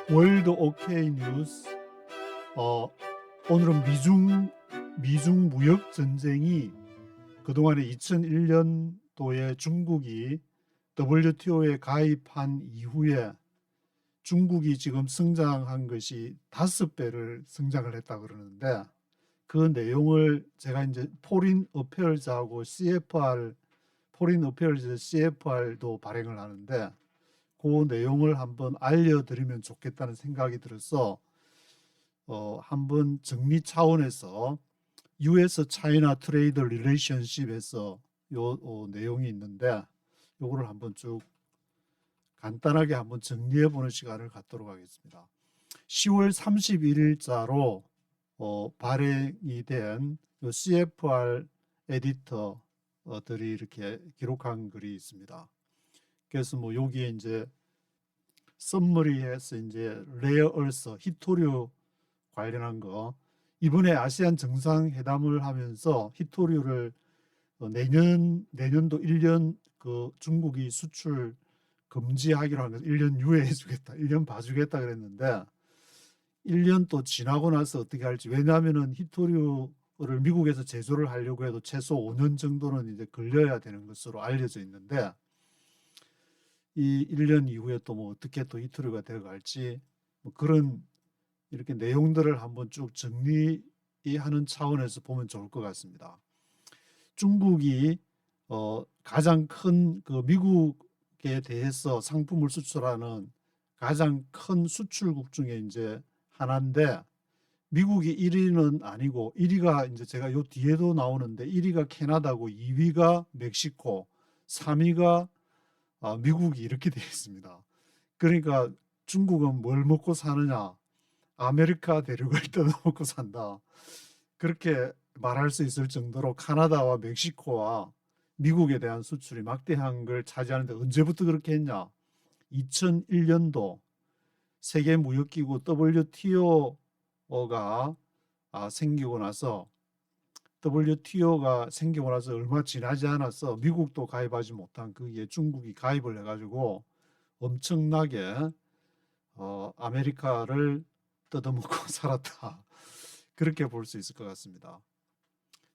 월드 오케이 뉴스. 어, 오늘은 미중 무역 전쟁이 그동안에 2001년도에 중국이 WTO에 가입한 이후에 중국이 지금 성장한 것이 5배를 성장을 했다 그러는데, 그 내용을 제가 이제 포린 어페어즈하고 포린 어페어즈 CFR도 발행을 하는데, 그 내용을 한번 알려드리면 좋겠다는 생각이 들어서 한번 정리 차원에서 US 차이나 트레이드 릴레이션십에서 내용이 있는데, 요거를 한번 쭉 간단하게 한번 정리해 보는 시간을 갖도록 하겠습니다. 10월 31일자로 발행이 된 CFR 에디터들이 이렇게 기록한 글이 있습니다. 그래서 뭐 여기에 이제 썸머리해서 이제 레어 얼서 히토류 관련한 거, 이번에 아시안 정상회담을 하면서 히토류를 내년도 1년 그 중국이 수출 금지하기로 한 거 1년 유예해 주겠다, 1년 봐주겠다 그랬는데, 1년 또 지나고 나서 어떻게 할지. 왜냐하면은 히토류를 미국에서 제조를 하려고 해도 최소 5년 정도는 이제 걸려야 되는 것으로 알려져 있는데, 이 1년 이후에 또 뭐 어떻게 또 히토류가 되어 갈지, 뭐 그런 이렇게 내용들을 한번 쭉 정리하는 차원에서 보면 좋을 것 같습니다. 중국이 가장 큰 그 미국에 대해서 상품을 수출하는 가장 큰 수출국 중에 이제 하나인데, 미국이 1위는 아니고 1위가 이제 제가 요 뒤에도 나오는데 1위가 캐나다고 2위가 멕시코, 3위가 미국이 이렇게 되어 있습니다. 그러니까 중국은 뭘 먹고 사느냐? 아메리카 대륙을 뜯어먹고 산다, 그렇게 말할 수 있을 정도로 카나다와 멕시코와 미국에 대한 수출이 막대한 걸 차지하는데, 언제부터 그렇게 했냐? 2001년도 세계무역기구 WTO가 생기고 나서 얼마 지나지 않아서 미국도 가입하지 못한 그에 중국이 가입을 해가지고 엄청나게 아메리카를 뜯어먹고 살았다, 그렇게 볼 수 있을 것 같습니다.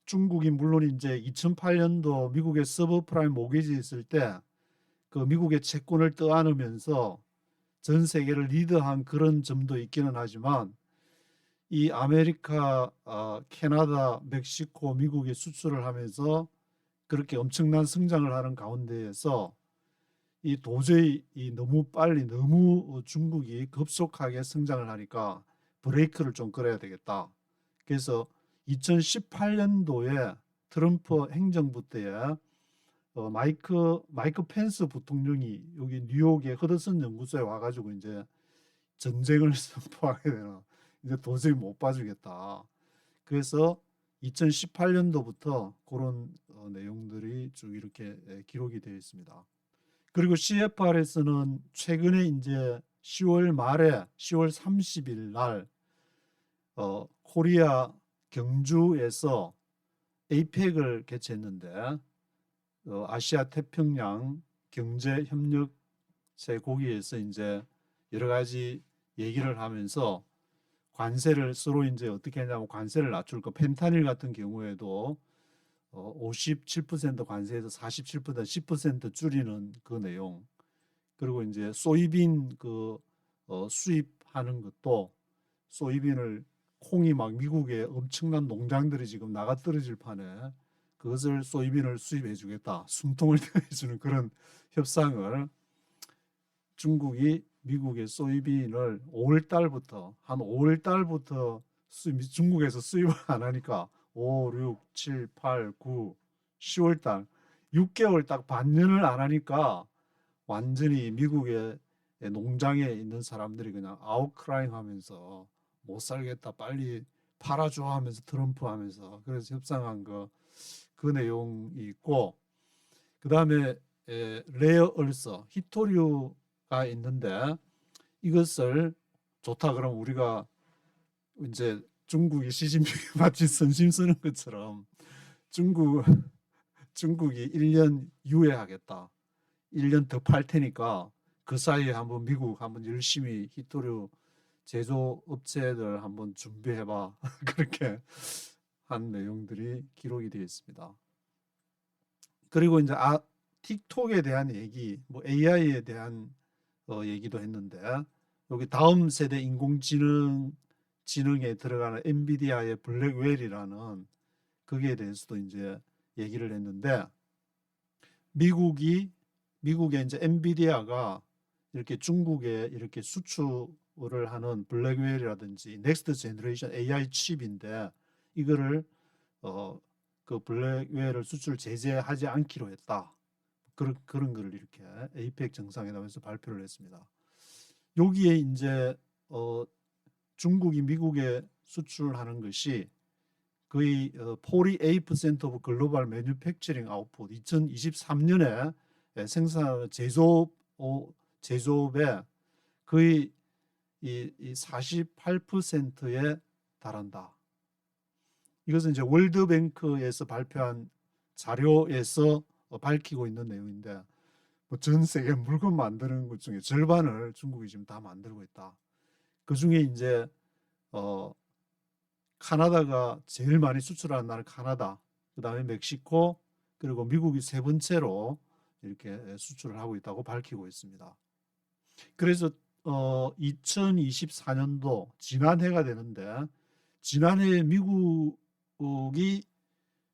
중국이 물론 이제 2008년도 미국의 서브프라임 모기지 있을 때 그 미국의 채권을 떠안으면서 전 세계를 리드한 그런 점도 있기는 하지만, 이 아메리카, 캐나다, 멕시코, 미국에 수출을 하면서 그렇게 엄청난 성장을 하는 가운데에서 이 도저히 너무 빨리, 너무 중국이 급속하게 성장을 하니까 브레이크를 좀 걸어야 되겠다. 그래서 2018년도에 트럼프 행정부 때에 마이크 펜스 부통령이 여기 뉴욕의 허드슨 연구소에 와가지고 이제 전쟁을 선포하게 되는, 이제 도저히 못 봐주겠다. 그래서 2018년도부터 그런 내용들이 쭉 이렇게 기록이 되어 있습니다. 그리고 CFR에서는 최근에 이제 10월 말에 10월 30일 날 코리아 경주에서 에이펙을 개최했는데, 아시아 태평양 경제 협력체 거기에서 이제 여러 가지 얘기를 하면서 관세를 서로 이제 어떻게 하냐면 관세를 낮출 거, 펜타닐 같은 경우에도 57% 관세에서 47% 10% 줄이는 그 내용. 그리고 이제 소이빈 수입하는 것도, 소이빈을 콩이 막 미국에 엄청난 농장들이 지금 나가 떨어질 판에 그것을 소이빈을 수입해 주겠다, 숨통을 트여주는 그런 협상을 중국이 미국의 소이빈을 5월 달부터 중국에서 수입을 안 하니까 5, 6, 7, 8, 9, 10월 달 6개월 딱 반년을 안 하니까 완전히 미국의 농장에 있는 사람들이 그냥 아웃크라잉 하면서 못 살겠다, 빨리 팔아줘 하면서 트럼프 하면서, 그래서 협상한 그 내용이 있고, 그 다음에 레어 얼서 히토류가 있는데, 이것을 좋다 그러면 우리가 이제 중국이 시진핑이 마치 선심 쓰는 것처럼 중국 중국이 1년 유예하겠다, 1년 더 팔 테니까 그 사이에 한번 미국 한번 열심히 히토류 제조업체들 한번 준비해봐. 그렇게 한 내용들이 기록이 되어 있습니다. 그리고 이제 틱톡에 대한 얘기, 뭐 AI에 대한 얘기도 했는데, 여기 다음 세대 인공지능에 들어가는 엔비디아의 블랙웰이라는 거기에 대해서도 이제 얘기를 했는데, 미국의 이제 엔비디아가 이렇게 중국에 이렇게 수출을 하는 블랙웰이라든지 넥스트 제너레이션 AI 칩인데, 이거를 그 블랙웰을 수출 제재하지 않기로 했다. 그런 거를 이렇게 에이펙 정상회담에서 발표를 했습니다. 여기에 이제 중국이 미국에 수출하는 것이 거의 48% of global manufacturing output 2023년에 생산 제조업의 거의 이 48%에 달한다. 이것은 이제 월드뱅크에서 발표한 자료에서 밝히고 있는 내용인데, 뭐 전 세계 물건 만드는 것 중에 절반을 중국이 지금 다 만들고 있다. 그 중에 이제 카나다가 제일 많이 수출하는 나라 카나다, 그 다음에 멕시코, 그리고 미국이 세 번째로 이렇게 수출을 하고 있다고 밝히고 있습니다. 그래서 2024년도 지난해가 되는데, 지난해 미국이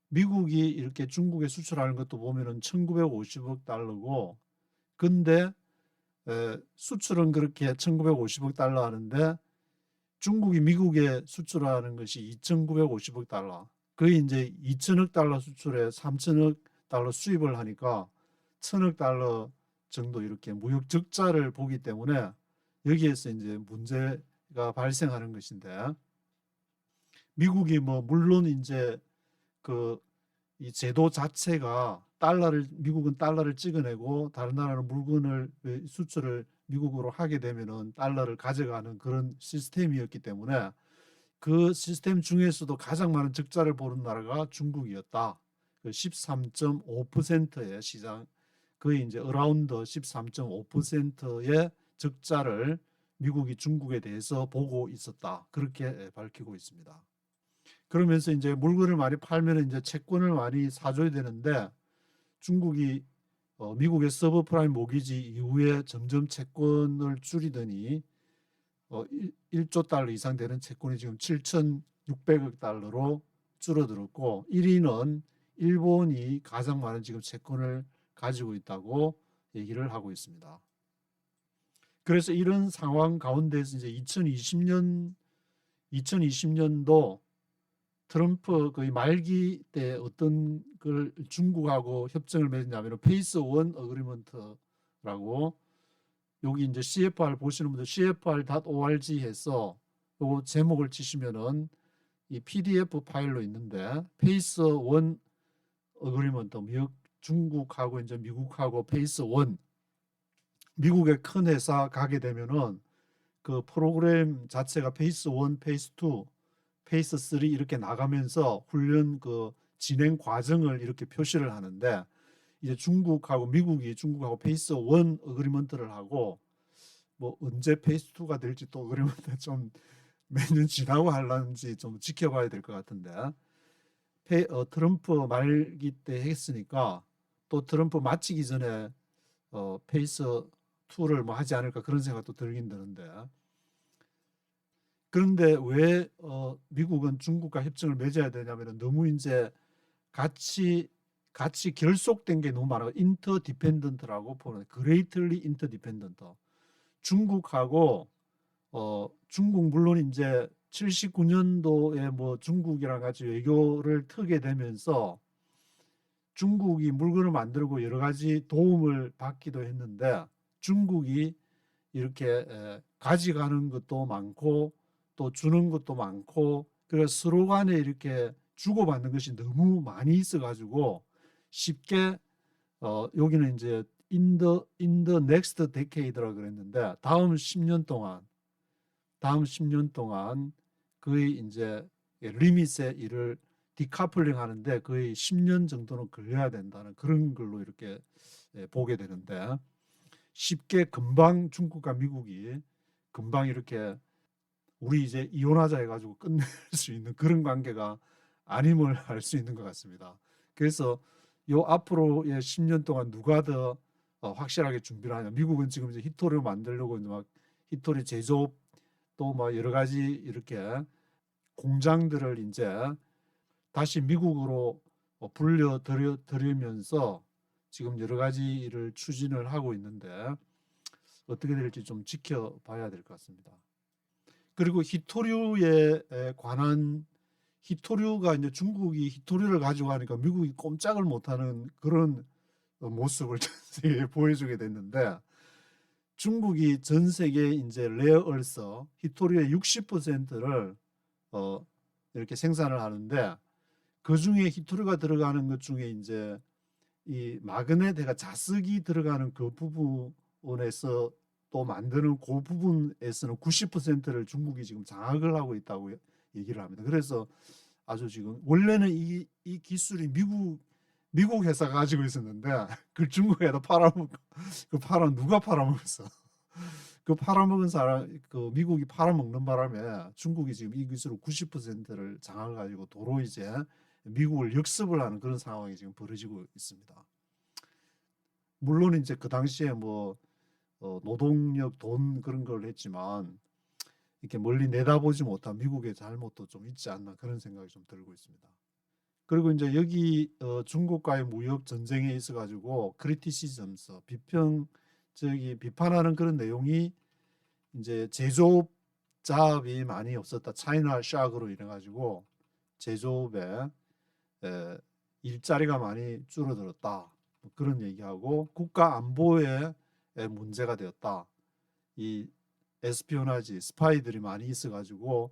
이렇게 중국에 수출하는 것도 보면은 1950억 달러고, 근데 수출은 그렇게 1950억 달러 하는데 중국이 미국에 수출하는 것이 2,950억 달러. 거의 이제 2천억 달러 수출에 3천억 달러 수입을 하니까 1,000억 달러 정도 이렇게 무역 적자를 보기 때문에 여기에서 이제 문제가 발생하는 것인데, 미국이 뭐 물론 이제 이 제도 자체가 미국은 달러를 찍어내고 다른 나라는 물건을 수출을 미국으로 하게 되면은 달러를 가져가는 그런 시스템이었기 때문에 그 시스템 중에서도 가장 많은 적자를 보는 나라가 중국이었다. 13.5%의 시장, 거의 이제 어라운드 13.5%의 적자를 미국이 중국에 대해서 보고 있었다. 그렇게 밝히고 있습니다. 그러면서 이제 물건을 많이 팔면 이제 채권을 많이 사줘야 되는데, 중국이 미국의 서브프라임 모기지 이후에 점점 채권을 줄이더니 1조 달러 이상 되는 채권이 지금 7,600억 달러로 줄어들었고, 1위는 일본이 가장 많은 지금 채권을 가지고 있다고 얘기를 하고 있습니다. 그래서 이런 상황 가운데서 이제 2020년도 트럼프 거의 말기 때 어떤 걸 중국하고 협정을 맺었냐면 페이스 원 어그리먼트라고, 여기 이제 CFR 보시는 분들 cfr.org 해서 요 제목을 치시면은 이 PDF 파일로 있는데, 페이스 원 어그리먼트, 중국하고 이제 미국하고 페이스 원, 미국의 큰 회사 가게 되면은 그 프로그램 자체가 페이스 1, 페이스 2, 페이스 3 이렇게 나가면서 훈련 그 진행 과정을 이렇게 표시를 하는데, 이제 중국하고 페이스 1 어그리먼트를 하고, 뭐 언제 페이스 2가 될지 또 어그리먼트 좀 몇 년 지나고 하려는지 좀 지켜봐야 될 것 같은데, 트럼프 말기 때 했으니까 또 트럼프 마치기 전에 페이스 2를 뭐 하지 않을까 그런 생각도 들긴 드는데, 그런데 왜 미국은 중국과 협정을 맺어야 되냐면 너무 이제 같이 결속된 게 너무 많아요. 인터디펜던트라고 보는, 그레이틀리 인터디펜던트. 중국하고 중국 물론 이제 79년도에 뭐 중국이랑 같이 외교를 트게 되면서 중국이 물건을 만들고 여러 가지 도움을 받기도 했는데, 중국이 이렇게 가져가는 것도 많고 또 주는 것도 많고, 그래서 서로 간에 이렇게 주고받는 것이 너무 많이 있어가지고 쉽게 여기는 이제 in the next decade라고 그랬는데, 다음 10년 동안 거의 이제 리밋의 일을 디카플링 하는데 거의 10년 정도는 걸려야 된다는 그런 걸로 이렇게 보게 되는데, 쉽게 금방 중국과 미국이 금방 이렇게 우리 이제 이혼하자 해가지고 끝낼 수 있는 그런 관계가 아님을 알 수 있는 것 같습니다. 그래서 요 앞으로의 10년 동안 누가 더 확실하게 준비를 하냐. 미국은 지금 이제 히토리를 만들려고 이제 막 히토리 제조업 또 뭐 여러 가지 이렇게 공장들을 이제 다시 미국으로 불려들이면서 지금 여러 가지 일을 추진을 하고 있는데 어떻게 될지 좀 지켜봐야 될 것 같습니다. 그리고 히토류에 관한 히토류가 이제 중국이 히토류를 가지고 하니까 미국이 꼼짝을 못하는 그런 모습을 전 세계에 보여주게 됐는데 중국이 전 세계 이제 레어얼서 히토류의 60%를 이렇게 생산을 하는데 그 중에 히토류가 들어가는 것 중에 이제 이 마그네트가 자석이 들어가는 그 부분에서 또 만드는 그 부분에서는 90%를 중국이 지금 장악을 하고 있다고 얘기를 합니다. 그래서 아주 지금 원래는 이 기술이 미국 회사가 가지고 있었는데 그 중국에다 팔아먹고 그 누가 팔아먹었어? 그 팔아먹은 사람 그 미국이 팔아먹는 바람에 중국이 지금 이 기술을 90%를 장악을 가지고 도로 이제 미국을 역습을 하는 그런 상황이 지금 벌어지고 있습니다. 물론 이제 그 당시에 뭐 노동력 돈 그런 걸 했지만 이렇게 멀리 내다보지 못한 미국의 잘못도 좀 있지 않나 그런 생각이 좀 들고 있습니다. 그리고 이제 여기 중국과의 무역 전쟁에 있어 가지고 크리티시즘스 비판하는 그런 내용이 이제 제조업 자업이 많이 없었다. 차이나 샥으로 인해 가지고 제조업에 일자리가 많이 줄어들었다. 뭐 그런 얘기하고 국가 안보에 문제가 되었다. 이 에스피오나지 스파이들이 많이 있어가지고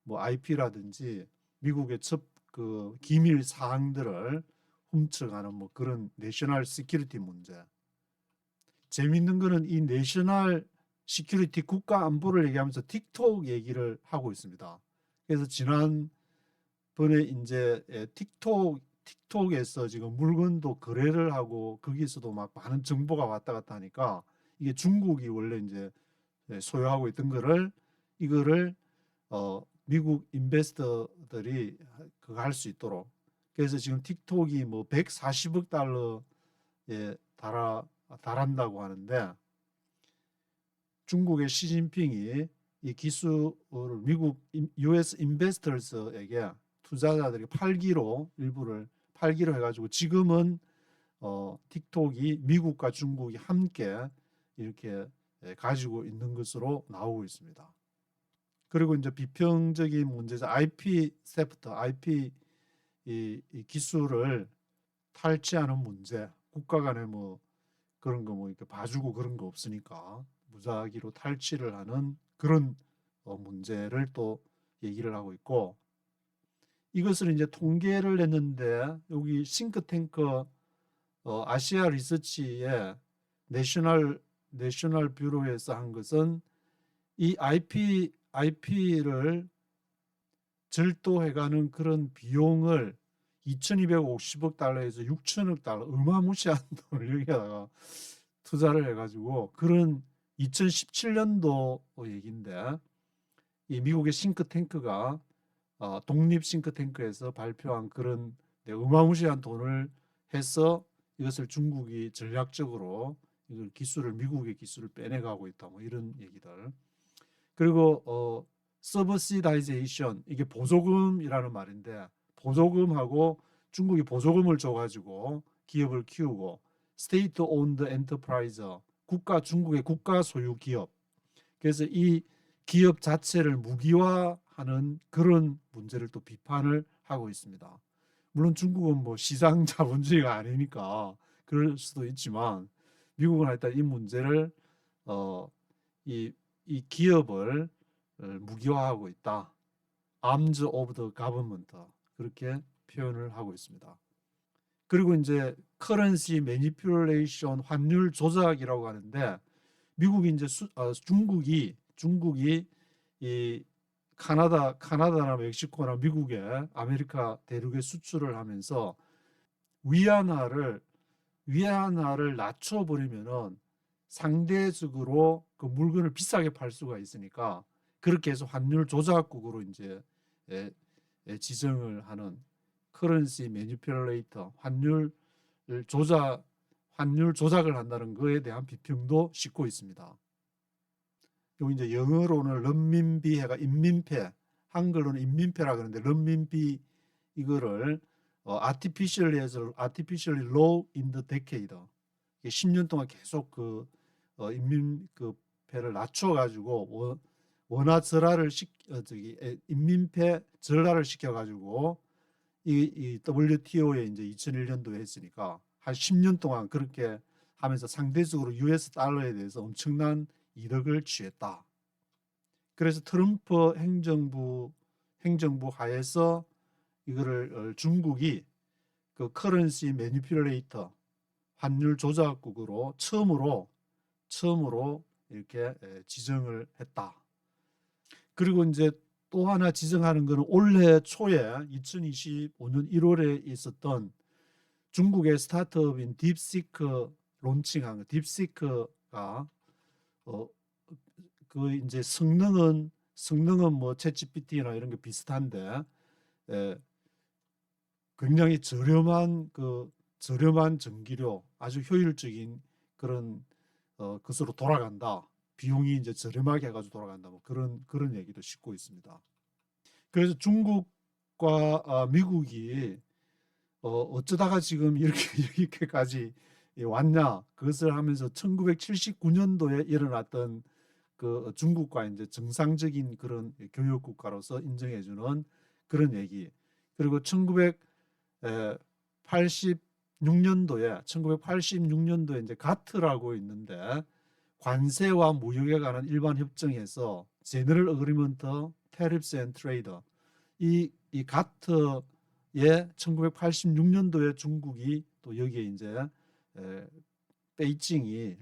뭐 IP라든지 미국의 그 기밀 사항들을 훔쳐가는 뭐 그런 내셔널 시큐리티 문제. 재밌는 거는 이 내셔널 시큐리티 국가 안보를 얘기하면서 틱톡 얘기를 하고 있습니다. 그래서 지난번에 이제 틱톡에서 지금 물건도 거래를 하고 거기서도 막 많은 정보가 왔다 갔다 하니까 이게 중국이 원래 이제 소유하고 있던 이거를 미국 인베스터들이 그거 할 수 있도록 그래서 지금 틱톡이 뭐 140억 달러에 달한다고 하는데 중국의 시진핑이 이 기술을 미국 US 인베스터스에게 투자자들이 일부를 팔기로 해가지고 지금은 틱톡이 미국과 중국이 함께 이렇게 가지고 있는 것으로 나오고 있습니다. 그리고 이제 비평적인 문제에서 IP 세프트, IP 이 기술을 탈취하는 문제, 국가 간에 뭐 그런 거 뭐 이렇게 봐주고 그런 거 없으니까 무작위로 탈취를 하는 그런 문제를 또 얘기를 하고 있고 이것을 이제 통계를 냈는데 여기 싱크탱크 아시아 리서치의 내셔널 뷰로에서 한 것은 이 IP를 절도해가는 그런 비용을 2250억 달러에서 6천억 달러 어마무시한 돈을 여기다가 투자를 해가지고 그런 2017년도 얘기인데 이 미국의 싱크탱크가 독립 싱크탱크에서 발표한 그런 어마무시한 돈을 해서 이것을 중국이 전략적으로 이걸 미국의 기술을 빼내가고 있다 뭐 이런 얘기들 그리고 서브시다이제이션 이게 보조금이라는 말인데 보조금하고 중국이 보조금을 줘가지고 기업을 키우고 스테이트 온드 엔터프라이즈 중국의 국가 소유 기업 그래서 이 기업 자체를 무기화하는 그런 문제를 또 비판을 하고 있습니다. 물론 중국은 뭐 시장 자본주의가 아니니까 그럴 수도 있지만 미국은 하여튼 이 문제를 이 기업을 무기화하고 있다. Arms of the government 그렇게 표현을 하고 있습니다. 그리고 이제 currency manipulation 환율 조작이라고 하는데 미국이 이제 중국이 이 카나다나 멕시코나 미국에 아메리카 대륙에 수출을 하면서 위안화를 낮춰버리면은 상대적으로 그 물건을 비싸게 팔 수가 있으니까 그렇게 해서 환율 조작국으로 이제 지정을 하는 커런시 매니플레이터, 환율 조작을 한다는 거에 대한 비평도 싣고 있습니다. 여기 이제 영어로는 런민비해가 인민폐, 한글로는 인민폐라 그러는데 런민비 이거를 artificially low in the decade. 10년 동안 계속 인민 패를 낮춰가지고 원화절하를 인민폐 절하를 시켜가지고 이 WTO에 이제 2001년도에 했으니까 한 10년 동안 그렇게 하면서 상대적으로 US 달러에 대해서 엄청난 이득을 취했다. 그래서 트럼프 행정부 하에서 이거를 중국이 그 커런시 매니플레이터 환율 조작국으로 처음으로 이렇게 지정을 했다. 그리고 이제 또 하나 지정하는 것은 올해 초에 2025년 1월에 있었던 중국의 스타트업인 딥시크 론칭한 거. 딥시크가 그 이제 성능은 뭐 챗GPT나 이런 게 비슷한데 굉장히 저렴한 전기료, 아주 효율적인 그런 것으로 돌아간다. 비용이 이제 저렴하게 해가지고 돌아간다. 뭐 그런 얘기도 싣고 있습니다. 그래서 중국과 미국이 어쩌다가 지금 이렇게까지 왔냐? 그것을 하면서 1979년도에 일어났던 그 중국과 이제 정상적인 그런 교육 국가로서 인정해주는 그런 얘기. 그리고 1986년도에 이제 가트라고 있는데 관세와 무역에 관한 일반 협정에서 제너럴 어그리먼트 테리프스 앤 트레이더 이 가트에 1986년도에 중국이 또 여기에 이제 베이징이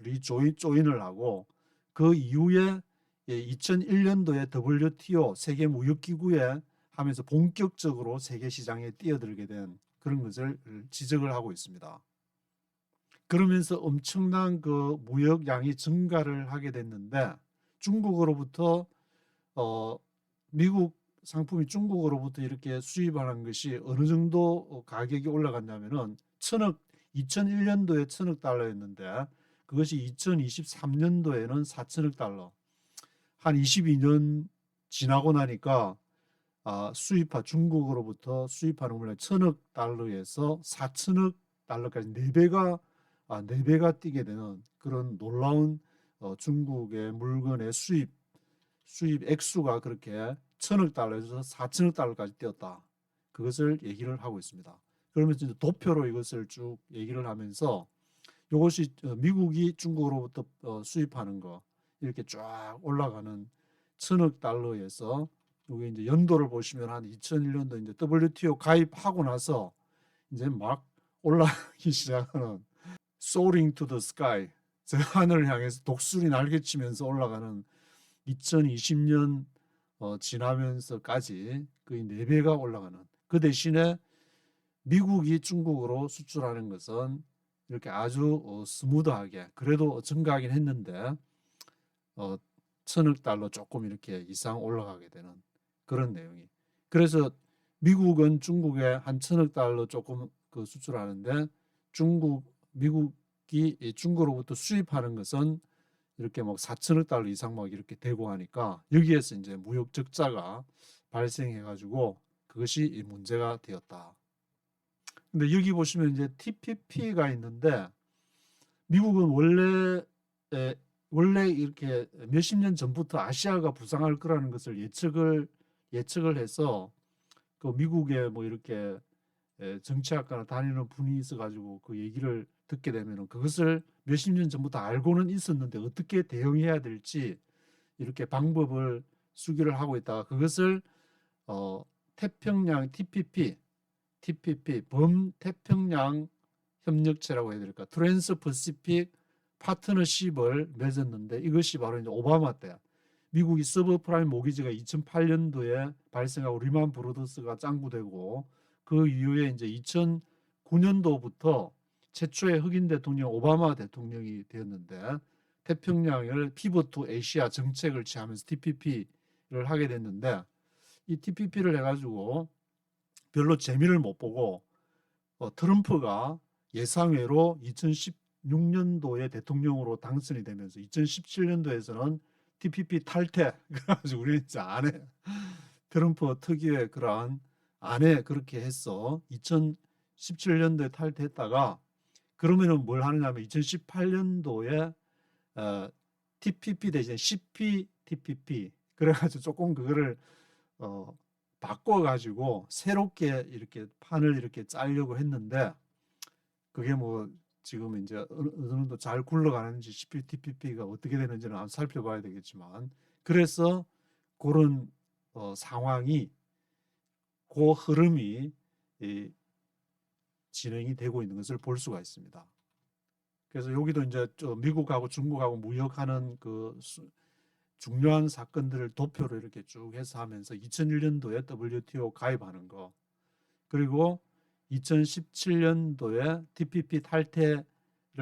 조인을 하고 그 이후에 2001년도에 WTO 세계무역기구에 하면서 본격적으로 세계 시장에 뛰어들게 된 그런 것을 지적을 하고 있습니다. 그러면서 엄청난 그 무역량이 증가를 하게 됐는데 중국으로부터 미국 상품이 중국으로부터 이렇게 수입하는 것이 어느 정도 가격이 올라갔냐면은 2001년도에 1000억 달러였는데 그것이 2023년도에는 4000억 달러. 한 22년 지나고 나니까 중국으로부터 수입하는 물량 1000억 달러에서 4000억 달러까지 4배가 뛰게 되는 그런 놀라운 중국의 물건의 수입 액수가 그렇게 1000억 달러에서 4000억 달러까지 뛰었다. 그것을 얘기를 하고 있습니다. 그러면서 이제 도표로 이것을 쭉 얘기를 하면서 이것이 미국이 중국으로부터 수입하는 거 이렇게 쫙 올라가는 1000억 달러에서 여기 이제 연도를 보시면 한 2001년도 이제 WTO 가입하고 나서 이제 막 올라가기 시작하는 soaring to the sky 저 하늘을 향해서 독수리 날개치면서 올라가는 2020년 지나면서까지 거의 4배가 올라가는 그 대신에 미국이 중국으로 수출하는 것은 이렇게 아주 스무드하게 그래도 증가하긴 했는데 1000억 달러 조금 이렇게 이상 올라가게 되는 그런 내용이. 그래서 미국은 중국에 한 1000억 달러 조금 그 수출하는데 미국이 중국으로부터 수입하는 것은 이렇게 막 4000억 달러 이상 막 이렇게 되고 하니까 여기에서 이제 무역 적자가 발생해가지고 그것이 문제가 되었다. 근데 여기 보시면 이제 TPP가 있는데 미국은 원래 이렇게 몇십 년 전부터 아시아가 부상할 거라는 것을 예측을 해서 그 미국에 뭐 이렇게 정치학과나 다니는 분이 있어가지고 그 얘기를 듣게 되면은 그것을 몇십 년 전부터 알고는 있었는데 어떻게 대응해야 될지 이렇게 방법을 수기를 하고 있다가 그것을 태평양 TPP 범태평양 협력체라고 해야 될까 트랜스 퍼시픽 파트너십을 맺었는데 이것이 바로 이제 오바마 때 미국이 서브프라임 모기지가 2008년도에 발생하고 리만 브로더스가 짱구되고 그 이후에 이제 2009년도부터 최초의 흑인 대통령 오바마 대통령이 되었는데 태평양을 피벗 투 아시아 정책을 취하면서 TPP 하게 됐는데 이 TPP를 해가지고 별로 재미를 못 보고 트럼프가 예상외로 2016년도에 대통령으로 당선이 되면서 2017년도에서는 TPP 탈퇴 그래가지고 우리는 이제 안 해. 트럼프 특유의 그러한 안 해 그렇게 했어. 2017년도에 탈퇴했다가 그러면은 뭘 하느냐면 2018년도에 TPP 대신 CPTPP 그래가지고 조금 그거를 바꿔가지고 새롭게 이렇게 판을 이렇게 짜려고 했는데 그게 뭐 지금 이제 어느 정도 잘 굴러가는지 CPTPP가 어떻게 되는지는 한번 살펴봐야 되겠지만 그래서 그런 상황이 그 흐름이 진행이 되고 있는 것을 볼 수가 있습니다. 그래서 여기도 이제 미국하고 중국하고 무역하는 그 중요한 사건들을 도표로 이렇게 쭉 해서 하면서 2001년도에 WTO 가입하는 거 그리고 2017년도에 TPP 탈퇴를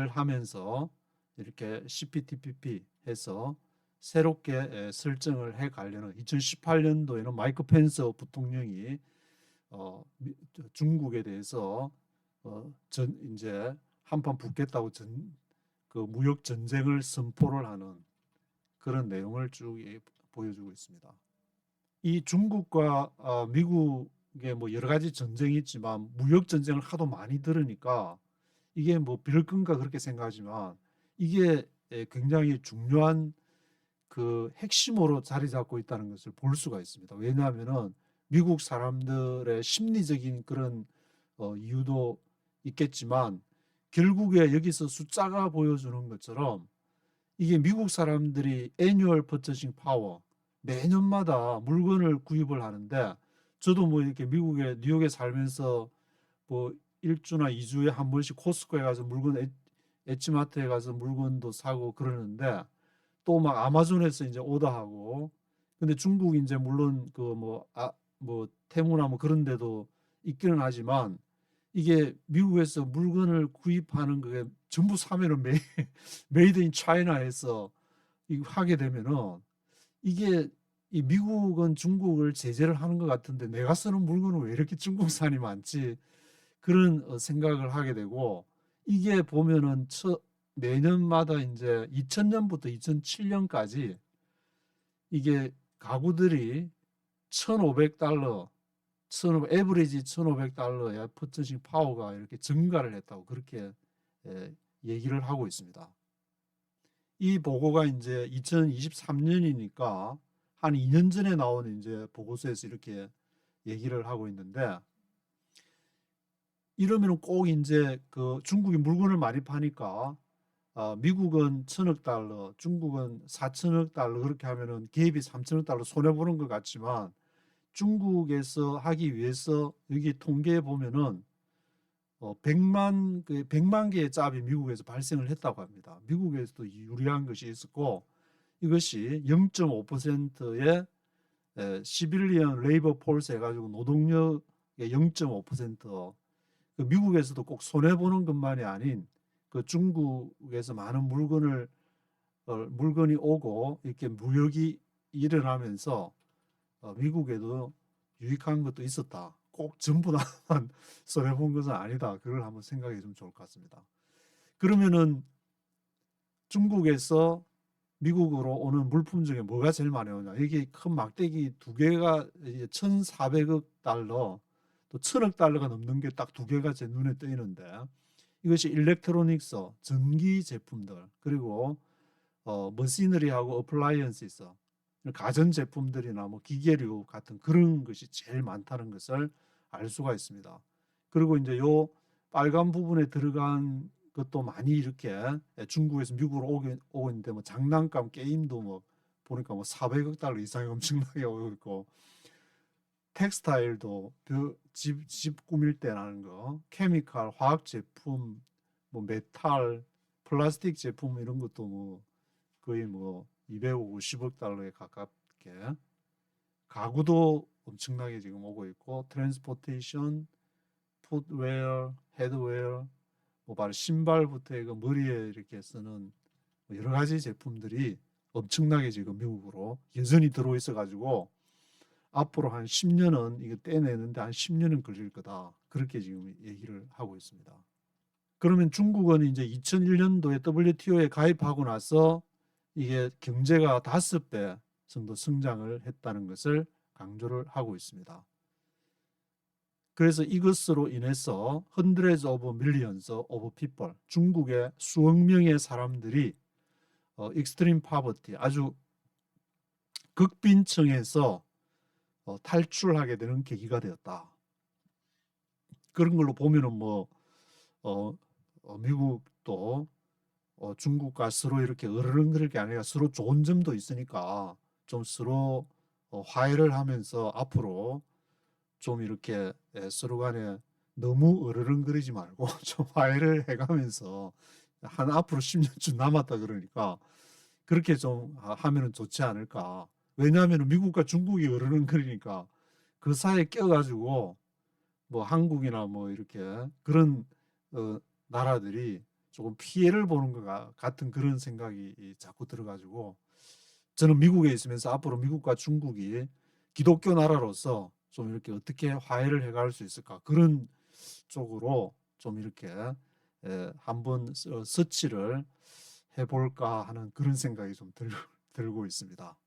하면서 이렇게 CPTPP 해서 새롭게 설정을 해 가려는 2018년도에는 마이크 펜스 부통령이 중국에 대해서 이제 한판 붙겠다고 그 무역 전쟁을 선포를 하는 그런 내용을 쭉 보여주고 있습니다. 이 중국과 미국의 뭐 여러 가지 전쟁이 있지만 무역 전쟁을 하도 많이 들으니까 이게 뭐 별건가 그렇게 생각하지만 이게 굉장히 중요한 그 핵심으로 자리 잡고 있다는 것을 볼 수가 있습니다. 왜냐하면은 미국 사람들의 심리적인 그런 이유도 있겠지만 결국에 여기서 숫자가 보여주는 것처럼 이게 미국 사람들이 애뉴얼 퍼처싱 파워 매년마다 물건을 구입을 하는데 저도 뭐 이렇게 미국에 뉴욕에 살면서 뭐 1주나 2주에 한 번씩 코스코에 가서 물건 엣지마트에 가서 물건도 사고 그러는데 또 막 아마존에서 이제 오더하고 근데 중국 이제 물론 그 뭐 테무나 뭐 그런 데도 있기는 하지만 이게 미국에서 물건을 구입하는 그게 전부 사면은 메이드 인 차이나에서 이거 하게 되면은 이게 이 미국은 중국을 제재를 하는 것 같은데 내가 쓰는 물건은 왜 이렇게 중국산이 많지 그런 생각을 하게 되고 이게 보면은 매년마다 이제 2000년부터 2007년까지 이게 가구들이 1,500달러 에버리지 1,500달러의 퍼처싱 파워가 이렇게 증가를 했다고 그렇게 얘기를 하고 있습니다. 이 보고가 이제 2023년이니까 한 2년 전에 나온 이제 보고서에서 이렇게 얘기를 하고 있는데 이러면 꼭 이제 그 중국이 물건을 많이 파니까 미국은 1,000억 달러, 중국은 4천억 달러 그렇게 하면은 기업이 3천억 달러 손해 보는 것 같지만 중국에서 하기 위해서 여기 통계에 보면은 100만 개의 짭이 미국에서 발생을 했다고 합니다. 미국에서도 유리한 것이 있었고 이것이 0.5%의 시빌리언 레이버 폴스 해가지고 노동력의 0.5% 그 미국에서도 꼭 손해 보는 것만이 아닌 그 중국에서 많은 물건이 오고 이렇게 무역이 일어나면서 미국에도 유익한 것도 있었다. 꼭 전부 다만 손해 본 것은 아니다. 그걸 한번 생각해 주면 좋을 것 같습니다. 그러면은 중국에서 미국으로 오는 물품 중에 뭐가 제일 많이 오냐? 여기 큰 막대기 두 개가 1,400억 달러, 또 1,000억 달러가 넘는 게 딱 두 개가 제 눈에 띄는데 이것이 일렉트로닉스, 전기 제품들, 그리고 머시너리하고 어플라이언스스, 가전 제품들이나 뭐 기계류 같은 그런 것이 제일 많다는 것을 알 수가 있습니다. 그리고 이제 요 빨간 부분에 들어간 것도 많이 이렇게 중국에서 미국으로 오고 있는데 뭐 장난감 게임도 뭐 보니까 뭐 400억 달러 이상이 엄청나게 오고 있고 텍스타일도 집 꾸밀 때 나는 거 케미칼 화학 제품 뭐 메탈 플라스틱 제품 이런 것도 뭐 거의 뭐 250억 달러에 가깝게 가구도 엄청나게 지금 오고 있고 트랜스포테이션, 풋웨어, 헤드웨어 뭐 바로 신발부터 해서 머리에 이렇게 쓰는 여러 가지 제품들이 엄청나게 지금 미국으로 여전히 들어와 있어 가지고 앞으로 한 10년은 이거 떼내는데 한 10년은 걸릴 거다. 그렇게 지금 얘기를 하고 있습니다. 그러면 중국은 이제 2001년도에 WTO에 가입하고 나서 이게 경제가 5배 정도 성장을 했다는 것을 강조를 하고 있습니다. 그래서 이것으로 인해서 hundreds of millions of people, 중국의 수억 명의 사람들이 extreme poverty, 아주 극빈층에서 탈출하게 되는 계기가 되었다. 그런 걸로 보면은 미국도 중국과 서로 이렇게 으르렁거릴 게 아니라 서로 좋은 점도 있으니까 좀 서로 화해를 하면서 앞으로 좀 이렇게 서로 간에 너무 으르렁거리지 말고 좀 화해를 해가면서 한 앞으로 10년쯤 남았다 그러니까 그렇게 좀 하면은 좋지 않을까. 왜냐하면 미국과 중국이 으르렁거리니까 그 사이에 껴가지고 뭐 한국이나 뭐 이렇게 그런 나라들이 조금 피해를 보는 것 같은 그런 생각이 자꾸 들어가지고 저는 미국에 있으면서 앞으로 미국과 중국이 기독교 나라로서 좀 이렇게 어떻게 화해를 해갈 수 있을까 그런 쪽으로 좀 이렇게 한번 서치를 해볼까 하는 그런 생각이 좀 들고 있습니다.